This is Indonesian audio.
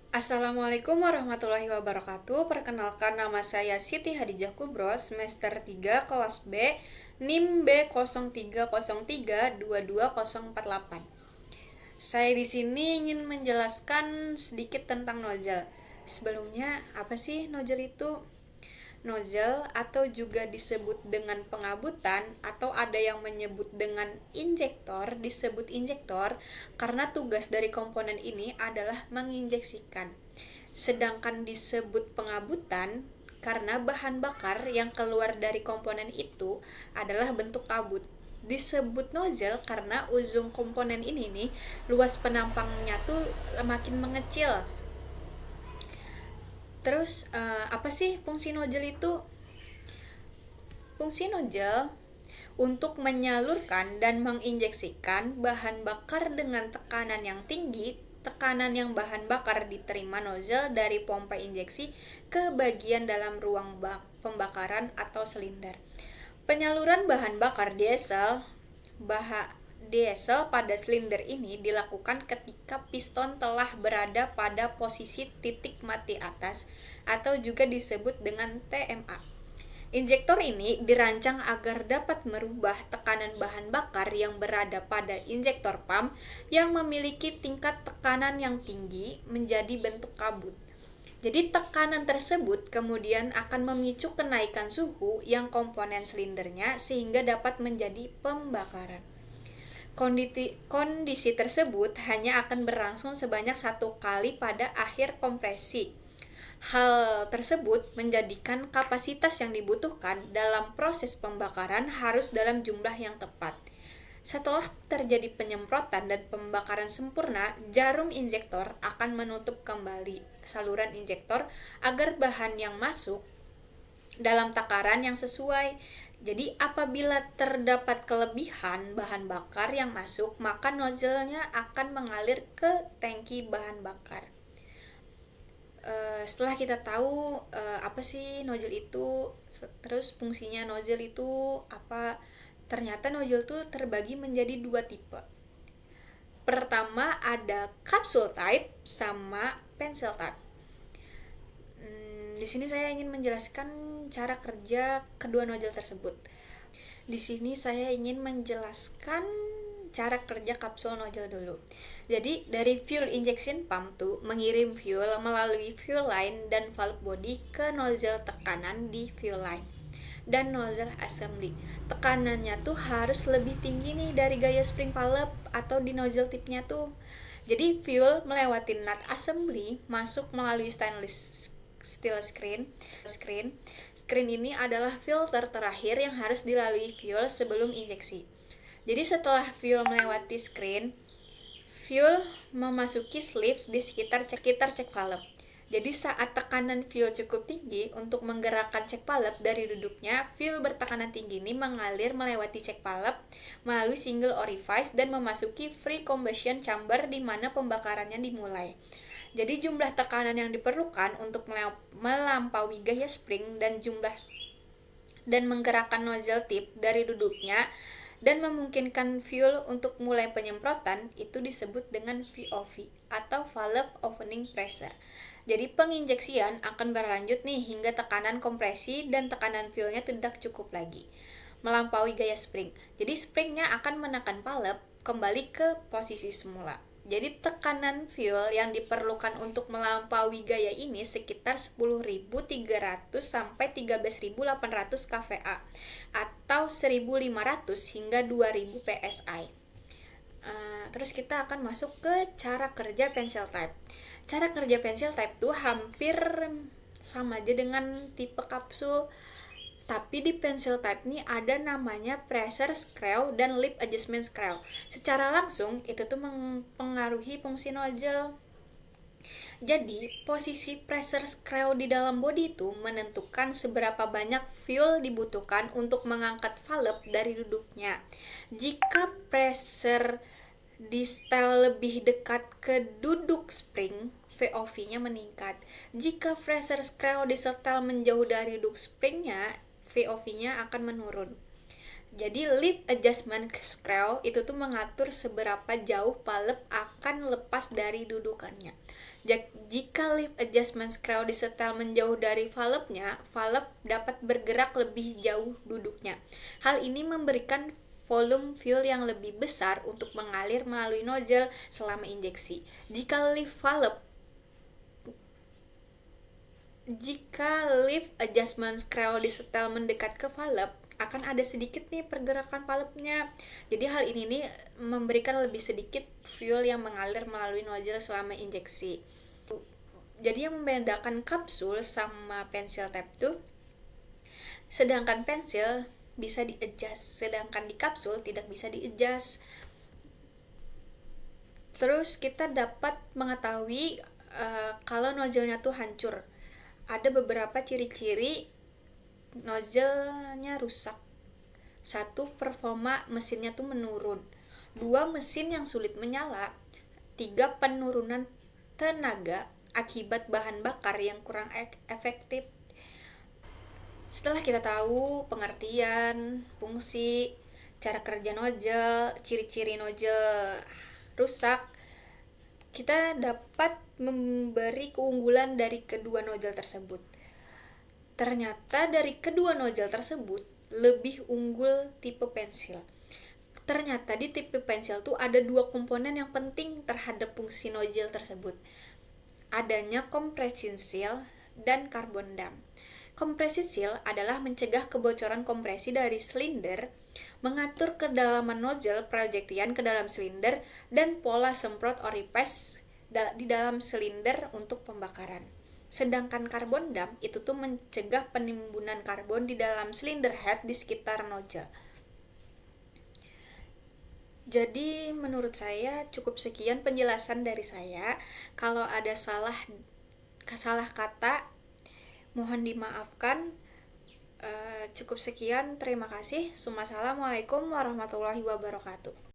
Assalamualaikum warahmatullahi wabarakatuh. Perkenalkan, nama saya Siti Hadijah Kubro, semester 3 kelas B, NIM B0303-22048. Saya di sini ingin menjelaskan sedikit tentang nozzle. Sebelumnya, apa sih nozzle itu? Nozzle atau juga disebut dengan pengabutan atau ada yang menyebut dengan injektor, disebut injektor karena tugas dari komponen ini adalah menginjeksikan. Sedangkan disebut pengabutan karena bahan bakar yang keluar dari komponen itu adalah bentuk kabut. Disebut nozzle karena ujung komponen ini nih, luas penampangnya tuh makin mengecil. Terus apa sih fungsi nozzle itu? Fungsi nozzle untuk menyalurkan dan menginjeksikan bahan bakar dengan tekanan yang tinggi. Tekanan yang bahan bakar diterima nozzle dari pompa injeksi ke bagian dalam ruang pembakaran atau silinder. Penyaluran bahan bakar diesel pada silinder ini dilakukan ketika piston telah berada pada posisi titik mati atas atau juga disebut dengan TMA. Injektor ini dirancang agar dapat merubah tekanan bahan bakar yang berada pada injektor pump yang memiliki tingkat tekanan yang tinggi menjadi bentuk kabut. Jadi tekanan tersebut kemudian akan memicu kenaikan suhu yang komponen silindernya sehingga dapat menjadi pembakaran. Kondisi tersebut hanya akan berlangsung sebanyak satu kali pada akhir kompresi. Hal tersebut menjadikan kapasitas yang dibutuhkan dalam proses pembakaran harus dalam jumlah yang tepat. Setelah terjadi penyemprotan dan pembakaran sempurna, jarum injektor akan menutup kembali saluran injektor agar bahan yang masuk dalam takaran yang sesuai. Jadi apabila terdapat kelebihan bahan bakar yang masuk, maka nozzle-nya akan mengalir ke tangki bahan bakar. Setelah kita tahu apa sih nozzle itu, terus fungsinya nozzle itu apa, ternyata nozzle itu terbagi menjadi dua tipe. Pertama ada capsule type sama pencil type. Di sini saya ingin menjelaskan cara kerja kedua nozzle tersebut. Di sini saya ingin menjelaskan cara kerja kapsul nozzle dulu. Jadi dari fuel injection pump tuh mengirim fuel melalui fuel line dan valve body ke nozzle tekanan di fuel line dan nozzle assembly. Tekanannya tuh harus lebih tinggi nih dari gaya spring valve atau di nozzle tipnya tuh. Jadi fuel melewati nut assembly masuk melalui stainless steel screen. Screen ini adalah filter terakhir yang harus dilalui fuel sebelum injeksi. Jadi setelah fuel melewati screen, fuel memasuki sleeve di sekitar cek valve. Jadi saat tekanan fuel cukup tinggi untuk menggerakkan cek valve dari duduknya, fuel bertekanan tinggi ini mengalir melewati cek valve melalui single orifice dan memasuki free combustion chamber di mana pembakarannya dimulai. Jadi jumlah tekanan yang diperlukan untuk melampaui gaya spring dan menggerakkan nozzle tip dari duduknya dan memungkinkan fuel untuk mulai penyemprotan itu disebut dengan VOV atau valve opening pressure. Jadi penginjeksian akan berlanjut nih hingga tekanan kompresi dan tekanan fuelnya tidak cukup lagi melampaui gaya spring. Jadi springnya akan menekan valve kembali ke posisi semula. Jadi tekanan fuel yang diperlukan untuk melampaui gaya ini sekitar 10.300 sampai 13.800 kVA atau 1.500 hingga 2.000 PSI. Terus kita akan masuk ke cara kerja pencil type. Cara kerja pencil type tuh hampir sama aja dengan tipe kapsul. Tapi di pencil type ini ada namanya pressure screw dan lip adjustment screw. Secara langsung itu tuh mempengaruhi fungsi nozzle. Jadi posisi pressure screw di dalam bodi itu menentukan seberapa banyak fuel dibutuhkan untuk mengangkat valve dari duduknya. Jika pressure di setel lebih dekat ke duduk spring, VOV-nya meningkat. Jika pressure screw disetel menjauh dari duduk springnya, VOV-nya akan menurun. Jadi lip adjustment screw itu tuh mengatur seberapa jauh valve akan lepas dari dudukannya. Jika lift adjustment screw disetel menjauh dari valve-nya, valve dapat bergerak lebih jauh duduknya. Hal ini memberikan volume fuel yang lebih besar untuk mengalir melalui nozzle selama injeksi. Jika lift adjustment screw disetel mendekat ke valve, akan ada sedikit nih pergerakan valve-nya. Jadi hal ini nih memberikan lebih sedikit fuel yang mengalir melalui nozzle selama injeksi. Jadi yang membedakan kapsul sama pensil tap tuh, sedangkan pensil bisa di-adjust, sedangkan di kapsul tidak bisa di-adjust. Terus kita dapat mengetahui kalau nozzle-nya tuh hancur. Ada beberapa ciri-ciri nozzle-nya rusak. 1. Performa mesinnya tuh menurun. 2. Mesin yang sulit menyala. 3. Penurunan tenaga akibat bahan bakar yang kurang efektif. Setelah kita tahu pengertian, fungsi, cara kerja nozzle, ciri-ciri nozzle rusak, kita dapat memberi keunggulan dari kedua nozzle tersebut. Ternyata dari kedua nozzle tersebut lebih unggul tipe pensil. Ternyata di tipe pensil tuh ada 2 komponen yang penting terhadap fungsi nozzle tersebut. Adanya compression seal dan carbon dam. Compression seal adalah mencegah kebocoran kompresi dari silinder, mengatur kedalaman nozzle projektian ke dalam silinder, dan pola semprot orifice di dalam silinder untuk pembakaran. Sedangkan carbon dam itu tuh mencegah penimbunan karbon di dalam silinder head di sekitar nozzle. Jadi menurut saya cukup sekian penjelasan dari saya. Kalau ada salah kata mohon dimaafkan. Cukup sekian, terima kasih. Assalamualaikum warahmatullahi wabarakatuh.